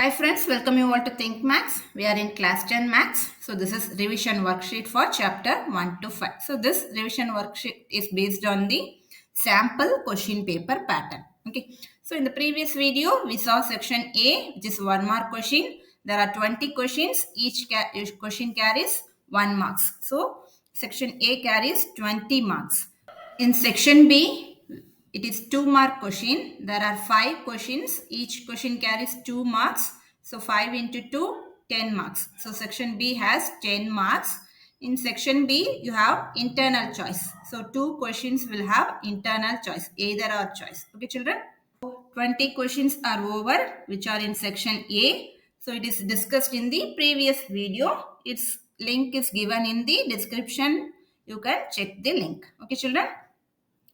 Hi friends, welcome you all to Think Max. We are in class 10 Max. So this is revision worksheet for chapter 1 to 5. So this revision worksheet is based on the sample question paper pattern. Okay. So in the previous video, we saw section A, which is 1 mark question. There are 20 questions. Each question carries 1 marks. So section A carries 20 marks. In section B, it is 2 mark question. There are 5 questions. Each question carries 2 marks. So 5 into 2, 10 marks. So section B has 10 marks. In section B, you have internal choice. So 2 questions will have internal choice, either or choice. Okay, children? 20 questions are over, which are in section A. So it is discussed in the previous video. Its link is given in the description. You can check the link. Okay, children?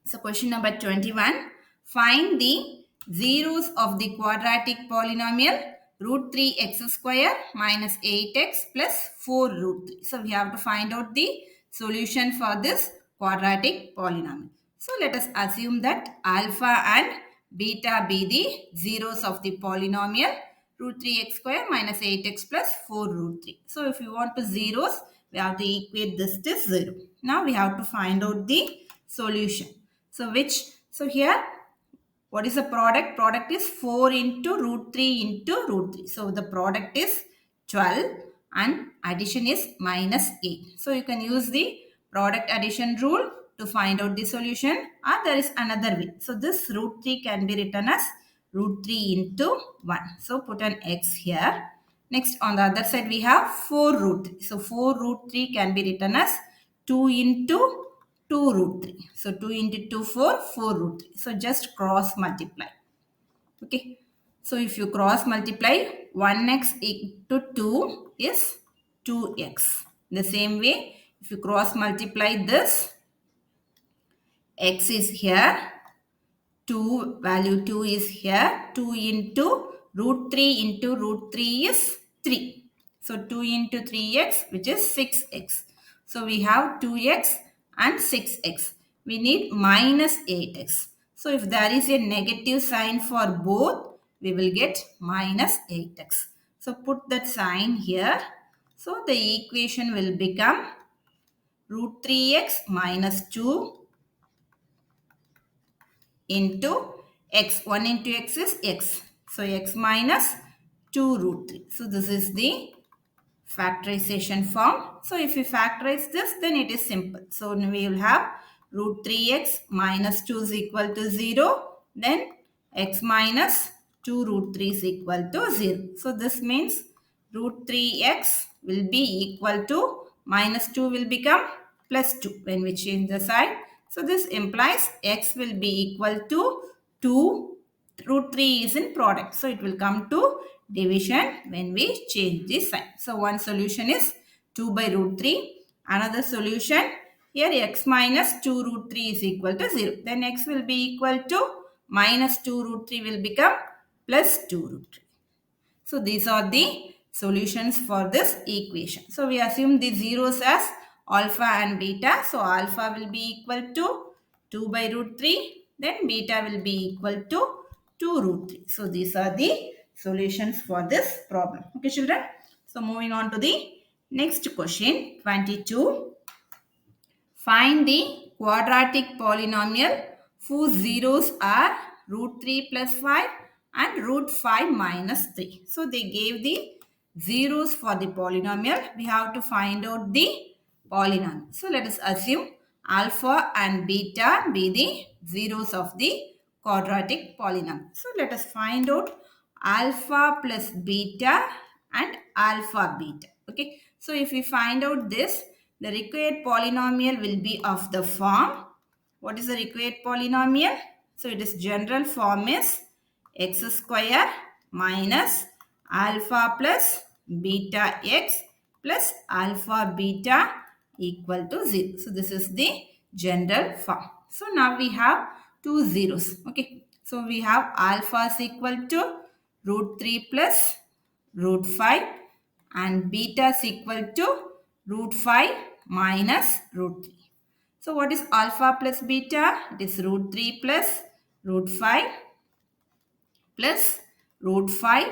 So question number 21. Find the zeros of the quadratic polynomial root 3x square minus 8x plus 4 root 3. So we have to find out the solution for this quadratic polynomial. So let us assume that alpha and beta be the zeros of the polynomial root 3x square minus 8x plus 4 root 3. So if you want to zeros, we have to equate this to 0. Now we have to find out the solution. So here, what is the product? Product is 4 into root 3 into root 3. So the product is 12 and addition is minus 8. So you can use the product addition rule to find out the solution, or there is another way. So this root 3 can be written as root 3 into 1. So put an x here. Next, on the other side we have 4 root 3. So 4 root 3 can be written as 2 into 2 root 3. So 2 into 2, 4 root 3. So just cross multiply. Okay. So if you cross multiply, 1x into 2 is 2x. The same way, if you cross multiply this, x is here, 2, value 2 is here, 2 into root 3 into root 3 is 3. So 2 into 3x, which is 6x. So we have 2x and 6x. We need minus 8x. So if there is a negative sign for both, we will get minus 8x. So put that sign here. So the equation will become root 3x minus 2 into x. 1 into x is x. So x minus 2 root 3. So this is the factorization form. So if we factorize this, then it is simple. So we will have root 3x minus 2 is equal to 0. Then x minus 2 root 3 is equal to 0. So this means root 3x will be equal to minus 2 will become plus 2 when we change the sign. So this implies x will be equal to 2. Root 3 is in product. So it will come to division when we change the sign. So one solution is 2 by root 3. Another solution, here x minus 2 root 3 is equal to 0. Then x will be equal to minus 2 root 3 will become plus 2 root 3. So these are the solutions for this equation. So we assume the zeros as alpha and beta. So alpha will be equal to 2 by root 3. Then beta will be equal to 2 root 3. So these are the solutions for this problem. Okay, children. So moving on to the next question, 22. Find the quadratic polynomial whose zeros are root 3 plus 5 and root 5 minus 3. So they gave the zeros for the polynomial. We have to find out the polynomial. So let us assume alpha and beta be the zeros of the quadratic polynomial. So let us find out alpha plus beta and alpha beta. Okay. So if we find out this, the required polynomial will be of the form. What is the required polynomial? So it is general form is x square minus alpha plus beta x plus alpha beta equal to 0. So this is the general form. So now we have two zeros. Okay. So we have alpha is equal to root 3 plus root 5 and beta is equal to root 5 minus root 3. So what is alpha plus beta? It is root 3 plus root 5 plus root 5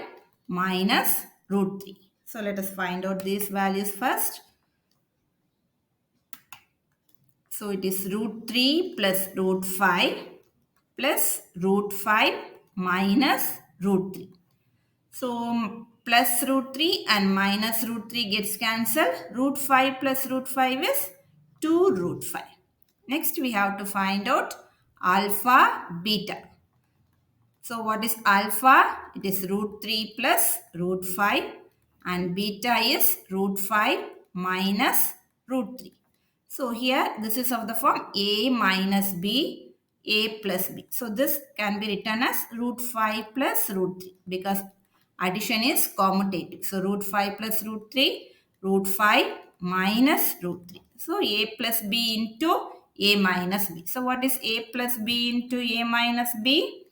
minus root 3. So let us find out these values first. So it is root 3 plus root 5 plus root 5 minus root 3. So plus root 3 and minus root 3 gets cancelled. Root 5 plus root 5 is 2 root 5. Next we have to find out alpha beta. So what is alpha? It is root 3 plus root 5 and beta is root 5 minus root 3. So here this is of the form a minus b, a plus b. So this can be written as root 5 plus root 3 because addition is commutative. So root 5 plus root 3, root 5 minus root 3. So a plus b into a minus b. So what is a plus b into a minus b?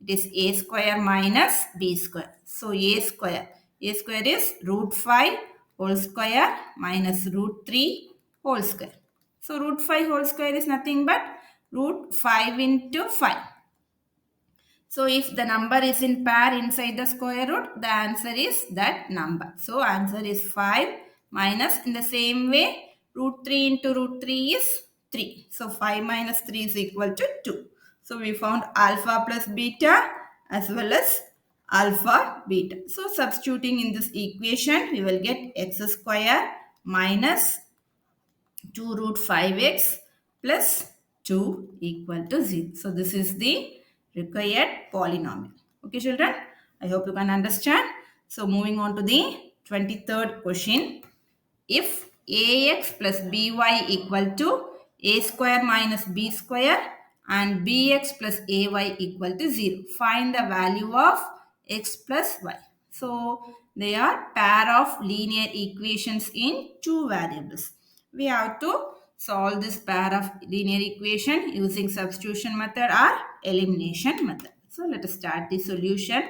It is a square minus b square. So a square. A square is root 5 whole square minus root 3 whole square. So root 5 whole square is nothing but root 5 into 5. So if the number is in pair inside the square root, the answer is that number. So answer is 5 minus, in the same way, root 3 into root 3 is 3. So 5 minus 3 is equal to 2. So we found alpha plus beta as well as alpha beta. So substituting in this equation, we will get x square minus 2 root 5x plus 2 equal to 0. So this is the required polynomial. Okay children, I hope you can understand. So moving on to the 23rd question. If ax plus by equal to a square minus b square and bx plus ay equal to 0, find the value of x plus y. So they are pair of linear equations in two variables. We have to solve this pair of linear equation using substitution method or elimination method. So let us start the solution.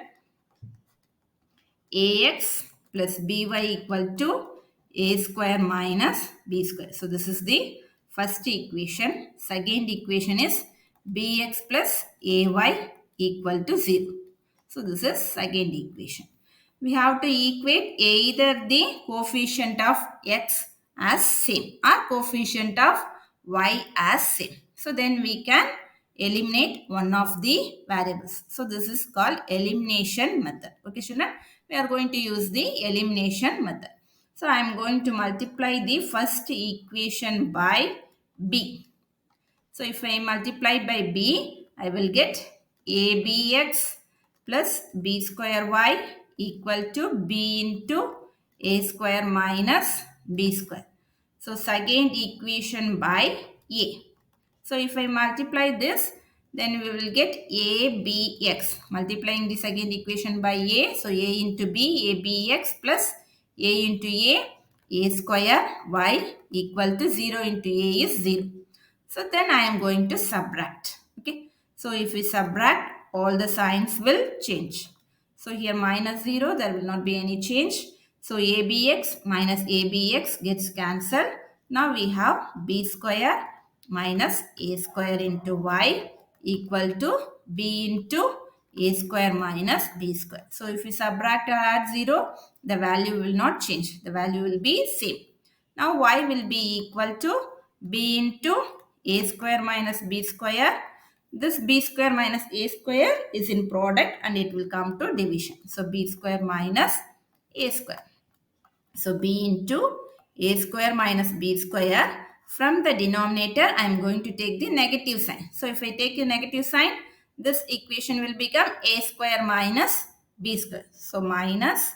Ax plus by equal to a square minus b square. So this is the first equation. Second equation is bx plus ay equal to 0. So this is second equation. We have to equate either the coefficient of x as same or coefficient of y as same. So then we can eliminate one of the variables. So this is called elimination method. Okay, children, we are going to use the elimination method. So I am going to multiply the first equation by b. So if I multiply by b, I will get abx plus b square y equal to b into a square minus b square. So second equation by a. So if I multiply this, then we will get abx. Multiplying the second equation by a. So a into b, abx plus a into a square y equal to 0 into a is 0. So then I am going to subtract. Okay. So if we subtract, all the signs will change. So here minus 0, there will not be any change. So abx minus abx gets cancelled. Now we have b square minus a square into y equal to b into a square minus b square. So if we subtract or add 0, the value will not change. The value will be same. Now y will be equal to b into a square minus b square. This b square minus a square is in product and it will come to division. So b square minus a square. So b into a square minus b square. From the denominator, I am going to take the negative sign. So if I take a negative sign, this equation will become a square minus b square. So minus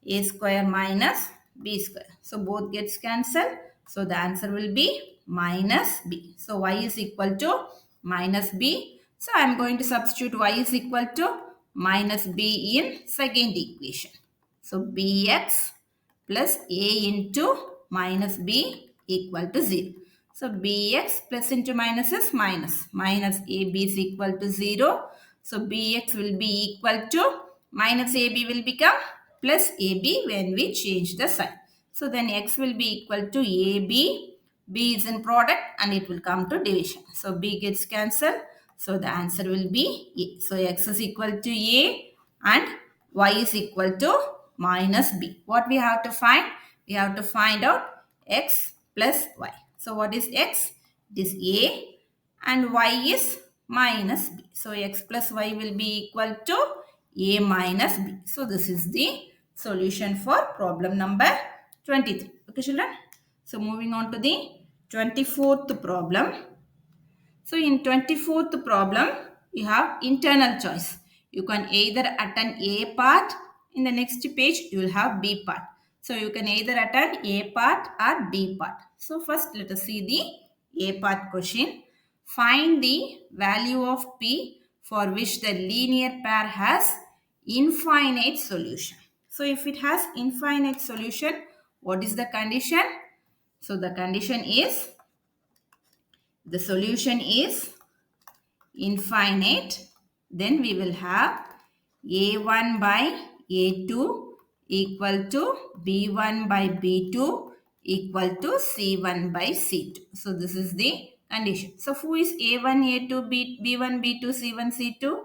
a square minus b square. So both gets cancelled. So the answer will be minus b. So y is equal to minus b. So I am going to substitute y is equal to minus b in second equation. So bx plus a into minus b equal to 0. So bx plus into minus is minus. Minus ab is equal to 0. So bx will be equal to minus ab will become plus ab when we change the sign. So then x will be equal to ab. B is in product and it will come to division. So b gets cancelled. So the answer will be a. So x is equal to a and y is equal to minus b. What we have to find? We have to find out x plus y. So what is x? It is a and y is minus b. So x plus y will be equal to a minus b. So this is the solution for problem number 23. Okay children. So moving on to the 24th problem. So in 24th problem, you have internal choice. You can either attend A part. In the next page, you will have B part. So you can either attend A part or B part. So first let us see the A part question. Find the value of P for which the linear pair has infinite solution. So if it has infinite solution, what is the condition? So the condition is, the solution is infinite, then we will have a1 by a2 equal to b1 by b2 equal to c1 by c2. So this is the condition. So who is a1, a2, b1, b2, c1, c2?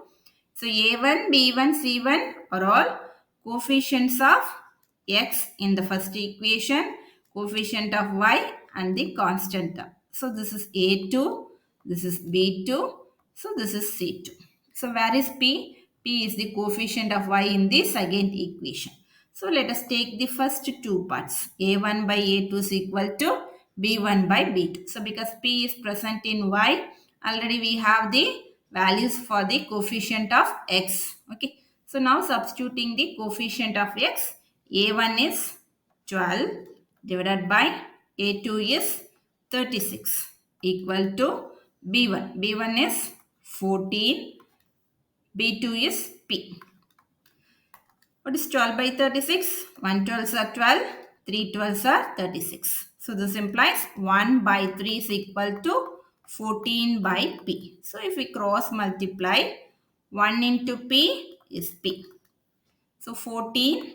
So a1, b1, c1 are all coefficients of x in the first equation, coefficient of y and the constant term. So this is a2, this is b2, so this is c2. So where is p? P is the coefficient of y in the second equation. So let us take the first two parts. a1 by a2 is equal to b1 by b2. So because p is present in y, already we have the values for the coefficient of x. Okay. So now substituting the coefficient of x, a1 is 12 divided by a2 is 36 equal to b1. b1 is 14, b2 is p. What is 12 by 36? 1 12s are 12, 3 12s are 36. So this implies 1 by 3 is equal to 14 by p. So if we cross multiply, 1 into p is p. So 14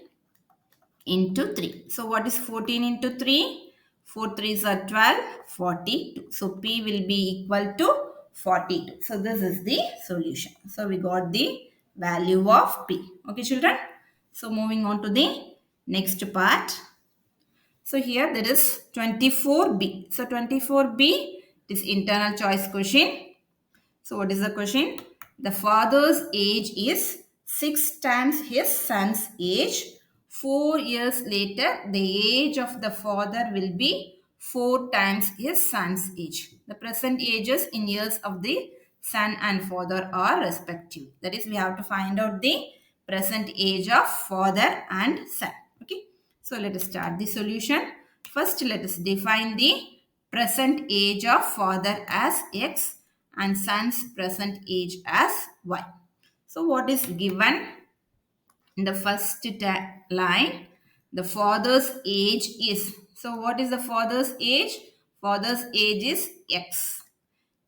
into 3. So what is 14 into 3? 4 3s are 12, 42. So p will be equal to 42. So this is the solution. So we got the value of p. Okay children. So moving on to the next part. So here there is 24b. So 24b is internal choice question. So what is the question? The father's age is 6 times his son's age. 4 years later, the age of the father will be 4 times his son's age. The present ages in years of the son and father are respective. That is, we have to find out the present age of father and son. Okay. So let us start the solution. First, let us define the present age of father as x and son's present age as y. So what is given in the first line? The father's age is. So what is the father's age? Father's age is x.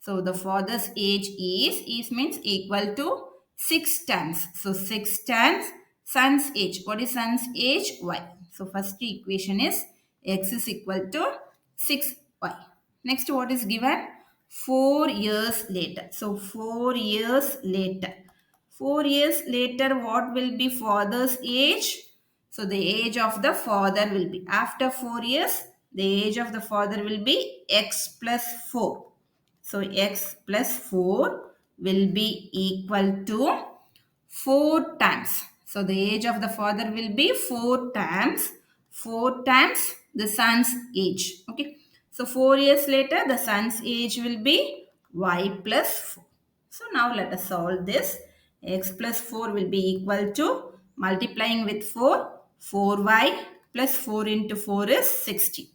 So the father's age is means equal to 6 times. So 6 times son's age. What is son's age? Y. So first equation is x is equal to 6y. Next what is given? 4 years later. So 4 years later. 4 years later what will be father's age? So the age of the father will be, after 4 years, the age of the father will be x plus 4. So x plus 4 will be equal to 4 times. So the age of the father will be 4 times the son's age. Okay. So 4 years later, the son's age will be y plus 4. So now let us solve this. X plus 4 will be equal to, multiplying with 4, 4y plus 4 into 4 is 60.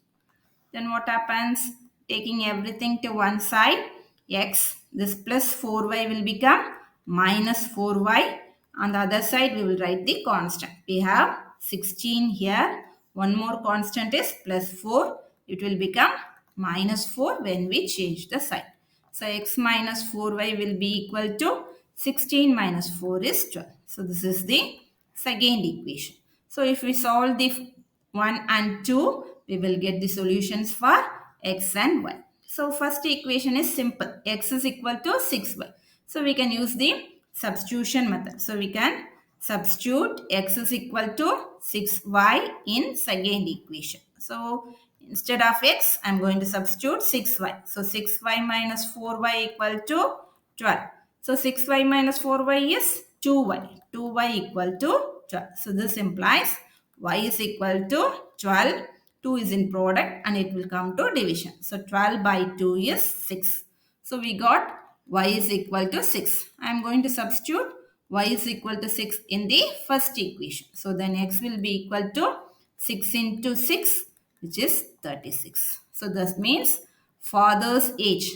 Then what happens? Taking everything to one side, x, this plus 4y will become minus 4y. On the other side, we will write the constant. We have 16 here. One more constant is plus 4. It will become minus 4 when we change the sign. So x minus 4y will be equal to 16 minus 4 is 12. So this is the second equation. So if we solve the 1 and 2, we will get the solutions for x and y. So first equation is simple. X is equal to 6y. So we can use the substitution method. So we can substitute x is equal to 6y in second equation. So instead of x, I'm going to substitute 6y. So 6y minus 4y equal to 12. So 6y minus 4y is 2y. 2y equal to 12. So this implies y is equal to 12. 2 is in product and it will come to division. So 12 by 2 is 6. So we got y is equal to 6. I am going to substitute y is equal to 6 in the first equation. So then x will be equal to 6 into 6, which is 36. So this means father's age.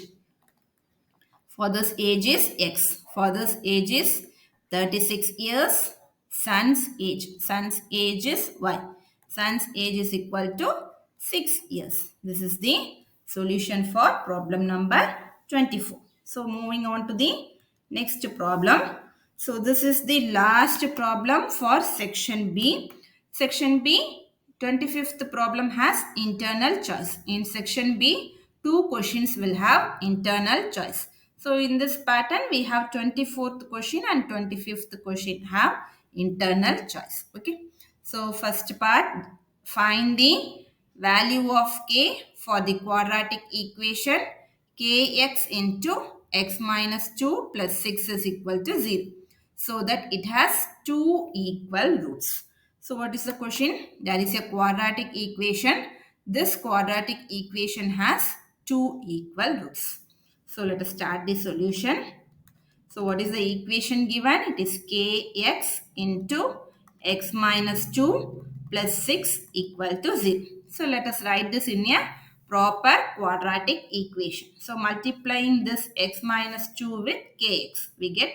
Father's age is x. Father's age is 36 years. Son's age. Son's age is y. Son's age is equal to 6 years. This is the solution for problem number 24. So moving on to the next problem. So this is the last problem for section B. Section B, 25th problem has internal choice. In section B, two questions will have internal choice. So in this pattern, we have 24th question and 25th question have internal choice. Okay. So first part, find the value of k for the quadratic equation kx into x minus 2 plus 6 is equal to 0. So that it has two equal roots. So what is the question? There is a quadratic equation. This quadratic equation has two equal roots. So let us start the solution. So what is the equation given? It is kx into x minus 2 plus 6 equal to 0. So let us write this in a proper quadratic equation. So multiplying this x minus 2 with kx, we get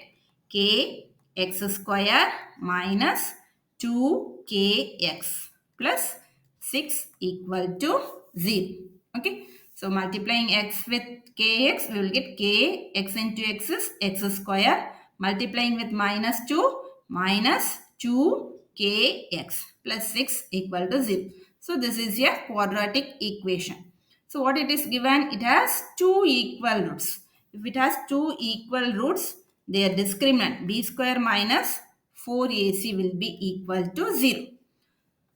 kx square minus 2kx plus 6 equal to 0. Okay. So multiplying x with kx, we will get kx into x is x square. Multiplying with minus 2, minus 2kx plus 6 equal to 0. So this is a quadratic equation. So what it is given? It has two equal roots. If it has two equal roots, their discriminant b square minus 4ac will be equal to 0.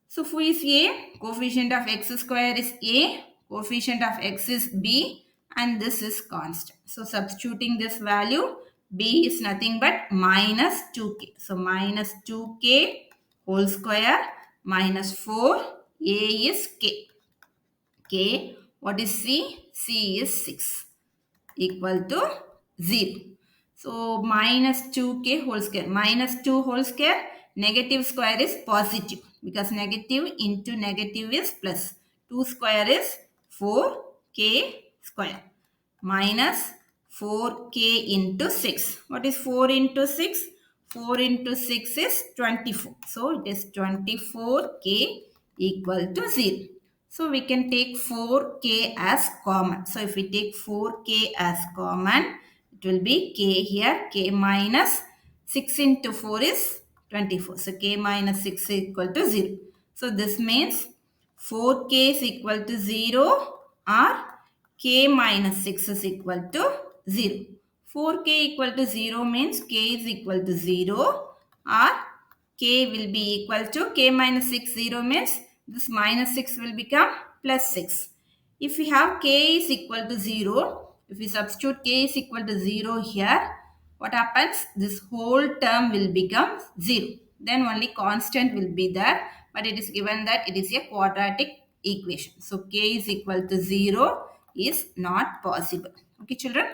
So who is a? Coefficient of x square is a, coefficient of x is b, and this is constant. So substituting this value, b is nothing but minus 2k. So minus 2k whole square minus 4, a is k. K, what is c? C is 6 equal to 0. So minus 2k whole square. Minus 2 whole square. Negative square is positive because negative into negative is plus. 2 square is 4k square minus 4k into 6. What is 4 into 6? 4 into 6 is 24. So it is 24k equal to 0. So we can take 4k as common. So if we take 4k as common, it will be k here. K minus 6 into 4 is 24. So k minus 6 is equal to 0. So this means 4k is equal to 0 or k minus 6 is equal to 0. 4k equal to 0 means k is equal to 0 or k will be equal to k minus 6, 0 means this minus 6 will become plus 6. If we have k is equal to 0, if we substitute k is equal to 0 here, what happens? This whole term will become 0. Then only constant will be there, but it is given that it is a quadratic equation. So k is equal to 0 is not possible. Okay, children?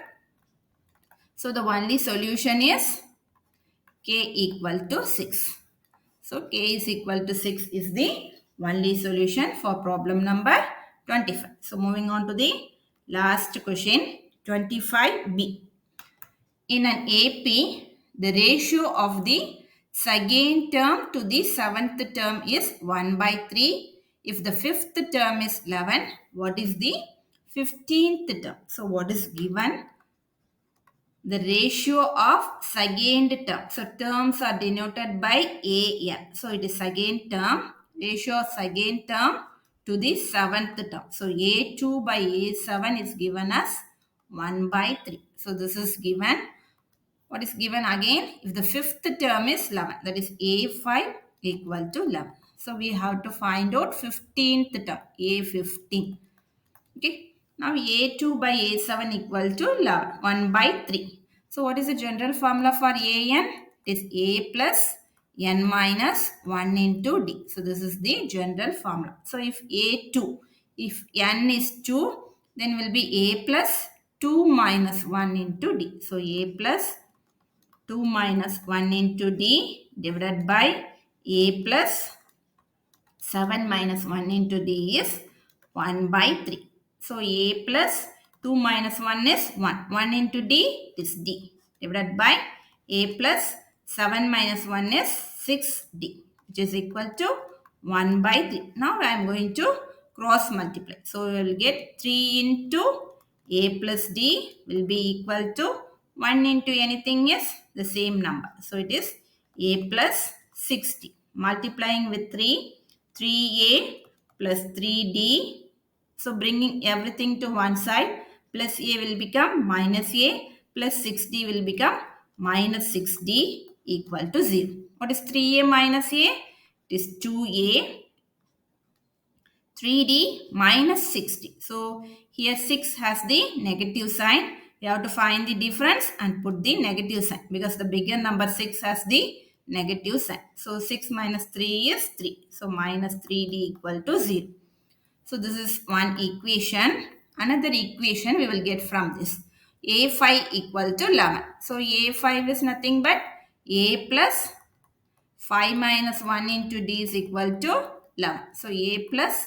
So the only solution is k equal to 6. So k is equal to 6 is the only solution for problem number 25. So moving on to the last question, 25b. In an AP, the ratio of the second term to the seventh term is 1 by 3. If the fifth term is 11, what is the 15th term? So what is given? The ratio of second term. So terms are denoted by AN. So it is second term, ratio of second term to the seventh term. So A2 by A7 is given as 1 by 3. So this is given. What is given again? If the fifth term is 11, that is A5 equal to 11. So we have to find out 15th term, A15. Okay. Now A2 by A7 equal to 11, 1 by 3. So what is the general formula for AN? It is A plus N minus 1 into D. So this is the general formula. So if A2, if N is 2, then will be A plus 2 minus 1 into D. So A plus 2 minus 1 into D divided by A plus 7 minus 1 into D is 1 by 3. So A plus 2 minus 1 is 1. 1 into D is D divided by A plus 7 minus 1 is 6D, which is equal to 1 by 3. Now I am going to cross multiply. So we will get 3 into A plus D will be equal to 1 into anything is the same number. So it is A plus 60. Multiplying with 3, 3A plus 3D. So bringing everything to one side, plus A will become minus A, plus 6D will become minus 6D equal to 0. What is 3A minus A? It is 2A, 3D minus 60. So here 6 has the negative sign. We have to find the difference and put the negative sign because the bigger number 6 has the negative sign. So 6 minus 3 is 3. So minus 3D equal to 0. So this is one equation. Another equation we will get from this. A5 equal to 11. So A5 is nothing but A plus 5 minus 1 into D is equal to 11. So A plus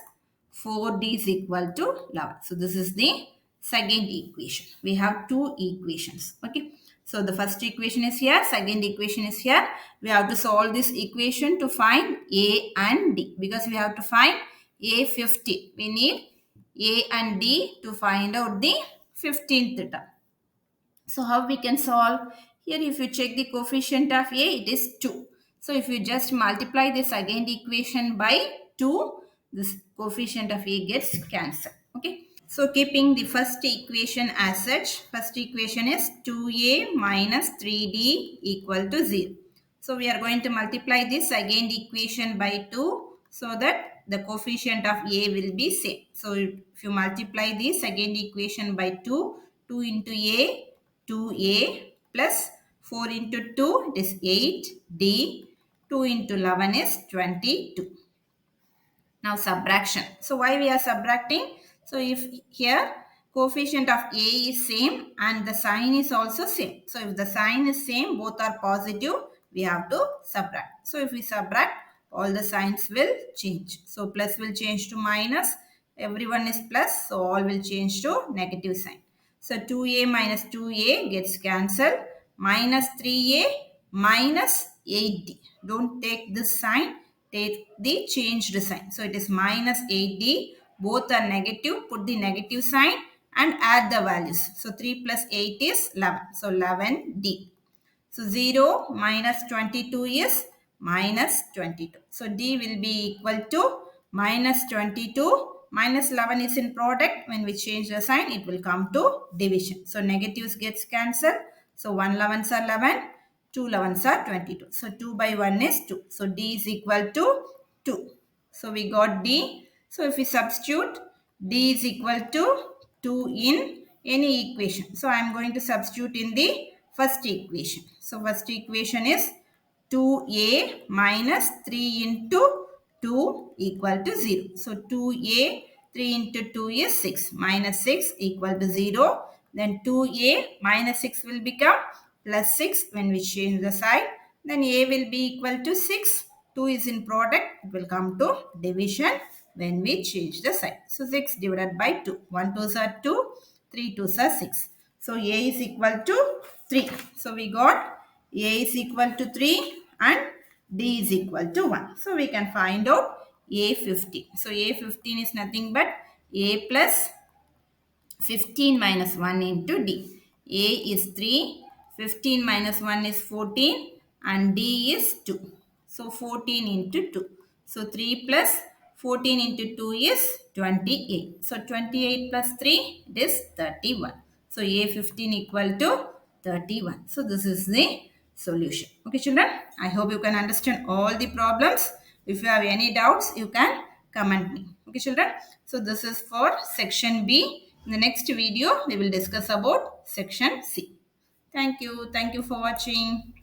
4D is equal to 11. So this is the second equation. We have two equations. Okay. So the first equation is here. Second equation is here. We have to solve this equation to find A and D. Because we have to find A50. We need A and D to find out the 15th term. So how we can solve? Here if you check the coefficient of A, it is 2. So if you just multiply the second equation by 2, this coefficient of A gets cancelled. Okay. So keeping the first equation as such, first equation is 2A minus 3D equal to 0. So we are going to multiply this second equation by 2 so that the coefficient of A will be same. So if you multiply the second equation by 2, 2 into A, 2A plus 4 into 2 it is 8D, 2 into 11 is 22. Now subtraction. So why we are subtracting? So if here coefficient of A is same and the sign is also same. So if the sign is same, both are positive, we have to subtract. So if we subtract, all the signs will change. So plus will change to minus. Everyone is plus, so all will change to negative sign. So 2A minus 2A gets cancelled. Minus 3A minus 8D. Don't take this sign. Take the changed sign. So it is minus 8D. Both are negative. Put the negative sign and add the values. So 3 plus 8 is 11. So 11D. So 0 minus 22 is minus 22. So D will be equal to minus 22. Minus 11 is in product. When we change the sign, it will come to division. So negatives gets cancelled. So 1 11s are 11. 2 11s are 22. So 2 by 1 is 2. So D is equal to 2. So we got D. So if we substitute, D is equal to 2 in any equation. So I am going to substitute in the first equation. So first equation is 2A minus 3 into 2 equal to 0. So 2A 3 into 2 is 6. Minus 6 equal to 0. Then 2A minus 6 will become plus 6 when we change the side. Then A will be equal to 6. 2 is in product. It will come to division when we change the sign. So 6 divided by 2. 1 2s are 2. 3 2s are 6. So A is equal to 3. So we got A is equal to 3 and D is equal to 1. So we can find out A15. So A15 is nothing but A plus 15 minus 1 into D. A is 3, 15 minus 1 is 14 and D is 2. So 14 into 2. So 3 plus 14 into 2 is 28. So 28 plus 3 it is 31. So A15 equal to 31. So this is the solution. Okay, children. I hope you can understand all the problems. If you have any doubts, you can comment me. Okay, children. So this is for section B. In the next video, we will discuss about section C. Thank you. Thank you for watching.